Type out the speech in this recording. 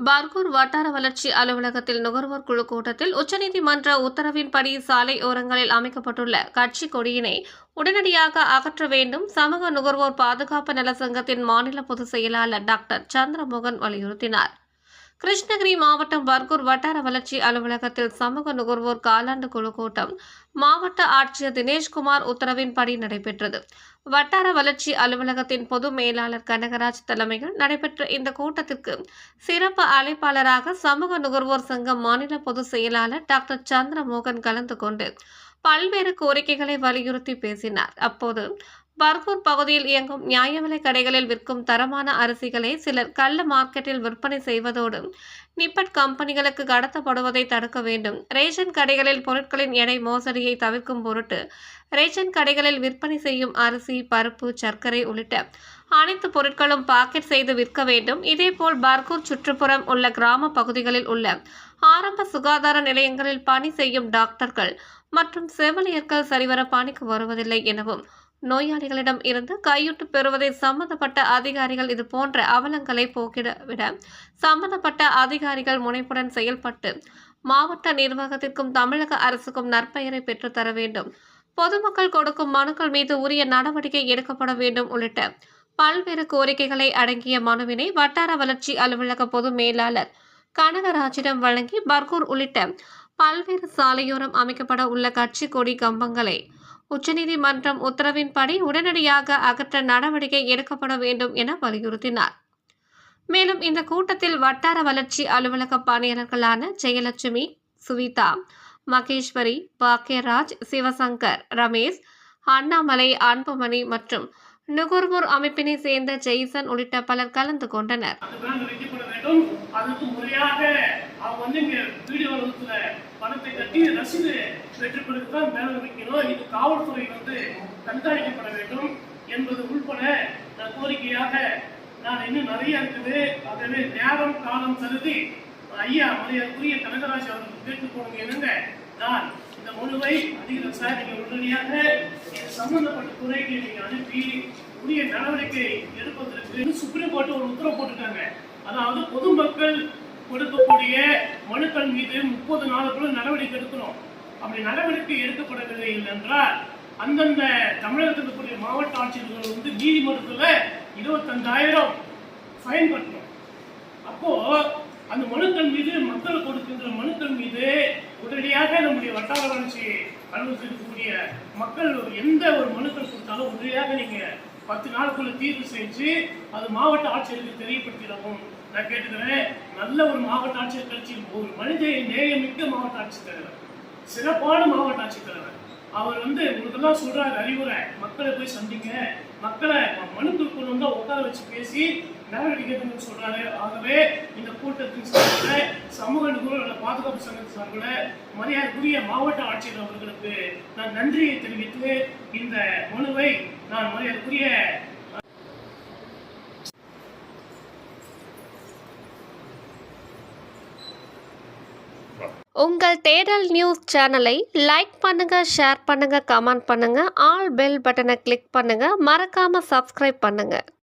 பர்கூர் வட்டார வளர்ச்சி அலுவலகத்தில் நுகர்வோர் குழு கூட்டத்தில் உச்சநீதிமன்ற உத்தரவின்படி சாலை ஓரங்களில் அமைக்கப்பட்டுள்ள கட்சி கொடியினை உடனடியாக அகற்ற வேண்டும் சமூக நுகர்வோர் பாதுகாப்பு நல சங்கத்தின் மாநில பொதுச் செயலாளர் டாக்டர் சந்திரமோகன் வலியுறுத்தினார். கிருஷ்ணகிரி மாவட்டம் பர்கூர் வட்டார வளர்ச்சி அலுவலகத்தில் சமூக நுகர்வோர் காலாண்டு குழு கூட்டம் மாவட்ட ஆட்சியர் தினேஷ்குமார் உத்தரவின்படி நடைபெற்றது. வட்டார வளர்ச்சி அலுவலகத்தின் பொது மேலாளர் கனகராஜ் தலைமையில் நடைபெற்ற இந்த கூட்டத்திற்கு சிறப்பு அழைப்பாளராக சமூக நுகர்வோர் சங்கம் மாநில பொதுச் செயலாளர் டாக்டர் சந்திரமோகன் கலந்து கொண்டு பல்வேறு கோரிக்கைகளை வலியுறுத்தி பேசினார். அப்போது பர்கூர் பகுதியில் இயங்கும் நியாய விலை கடைகளில் விற்கும் தரமான அரிசிகளை சிலர் கள்ள மார்க்கெட்டில் விற்பனை செய்வதோடு நிப்பட் கம்பெனிகளுக்கு கடத்தப்படுவதை தடுக்க வேண்டும். ரேஷன் கடைகளில் பொருட்களின் எடை மோசடியை தவிர்க்கும் பொருட்டு ரேஷன் கடைகளில் விற்பனை செய்யும் அரிசி, பருப்பு, சர்க்கரை உள்ளிட்ட அனைத்து பொருட்களும் பாக்கெட் செய்து விற்க வேண்டும். இதேபோல் பர்கூர் சுற்றுப்புறம் உள்ள கிராம பகுதிகளில் உள்ள ஆரம்ப சுகாதார நிலையங்களில் பணி செய்யும் டாக்டர்கள் மற்றும் செவிலியர்கள் சரிவர பணிக்கு வருவதில்லை எனவும் நோயாளிகளிடம் இருந்து கையூட்டு பெறுவதை சம்பந்தப்பட்ட அதிகாரிகள் இது போன்ற அவலங்களை போக்கிட சம்பந்தப்பட்ட அதிகாரிகள் முனைப்புடன் செயல்பட்டு மாவட்ட நிர்வாகத்திற்கும் தமிழக அரசுக்கும் நற்பெயரை பெற்றுத்தர வேண்டும். பொதுமக்கள் கொடுக்கும் மனுக்கள் மீது உரிய நடவடிக்கை எடுக்கப்பட வேண்டும் உள்ளிட்ட பல்வேறு கோரிக்கைகளை அடங்கிய மனுவினை வட்டார வளர்ச்சி அலுவலக பொது மேலாளர் கனகராஜிடம் வழங்கி பர்கூர் உள்ளிட்ட பல்வேறு சாலையோரம் அமைக்கப்பட உள்ள கட்சி கொடி கம்பங்களை உச்சநீதிமன்றம் உத்தரவின்படி உடனடியாக அகற்ற நடவடிக்கை எடுக்கப்பட வேண்டும் என வலியுறுத்தினார். மேலும் இந்த கூட்டத்தில் வட்டார வளர்ச்சி அலுவலக பணியாளர்களான ஜெயலட்சுமி, சுவிதா, மகேஸ்வரி, பாக்கியராஜ், சிவசங்கர், ரமேஷ், அண்ணாமலை, அன்புமணி மற்றும் நுகர்வோர் அமைப்பினை சேர்ந்த ஜெய்சன் உள்ளிட்ட பலர் கலந்து கொண்டனர். பணத்தை கட்டி ரசீது பெற்றுக்கொடுத்துதான் மேல வைக்கணும். இது காவல்துறை கண்காணிக்கப்பட வேண்டும் என்பது உள்பட கோரிக்கையாக நான் இன்னும் நிறைய இருக்குது. ஆகவே நேரம் காலம் கருதி ஐயா மரியாதைக்குரிய கனகராஜ் அவர்கள் கேட்டுக்கொள்ளுங்க. என்னங்க நான் இந்த மனுவை அதிகாரி சார் நீங்க உடனடியாக சம்பந்தப்பட்ட துறைக்கு நீங்க அனுப்பி உரிய நடவடிக்கை எடுப்பதற்கு சுப்ரீம் கோர்ட் ஒரு உத்தரவு போட்டுட்டாங்க. அதாவது பொதுமக்கள் கொடுக்கக்கூடிய மனுக்கள் மீது 30 நாளுக்குள்ள நடவடிக்கை எடுக்கணும். அப்படி நடவடிக்கை எடுக்கப்படவில்லை என்றால் அந்தந்த தமிழகத்தில் இருக்கக்கூடிய மாவட்ட ஆட்சியர்கள் நீதிமன்றத்தில் 25,000 ஃபைன் கட்டணும். அப்போ அந்த மனுக்கள் மீது மக்கள் கொடுக்கின்ற மனுக்கள் மீது உடனடியாக நம்முடைய வட்டார வளர்ச்சி அலுவலகத்தில் இருக்கக்கூடிய மக்கள் எந்த ஒரு மனுக்கள் கொடுத்தாலும் உடனடியாக நீங்க 10 நாளுக்குள்ள தீர்வு செஞ்சு அது மாவட்ட ஆட்சியருக்கு தெரியப்படுத்திடவும் நான் கேட்டுக்கிறேன். நல்ல ஒரு மாவட்ட ஆட்சியர் கட்சி, ஒரு மனித நேயமிக்க மாவட்ட ஆட்சித்தலைவர், சிறப்பான மாவட்ட ஆட்சித்தலைவர். அவர் உங்களுக்கெல்லாம் சொல்றாரு அறிவுரை, மக்களை போய் சந்திங்க, மக்களை மனுக்கள் கொண்டு வந்தா உட்கார வச்சு பேசி நடவடிக்கை சொல்றாரு. ஆகவே இந்த கூட்டத்தின் சார்பில் சமூக நுகர்வோர் பாதுகாப்பு சங்கத்தின் சார்பில் மரியாதைக்குரிய மாவட்ட ஆட்சியர் அவர்களுக்கு நான் நன்றியை தெரிவித்து இந்த மனுவை நான் மரியாதைக்குரிய உங்கள் தேடல் நியூஸ் சேனலை லைக் பண்ணுங்க, ஷேர் பண்ணுங்க, கமெண்ட் பண்ணுங்க, ஆல் பெல் பட்டனை கிளிக் பண்ணுங்க, மறக்காம சப்ஸ்கிரைப் பண்ணுங்க.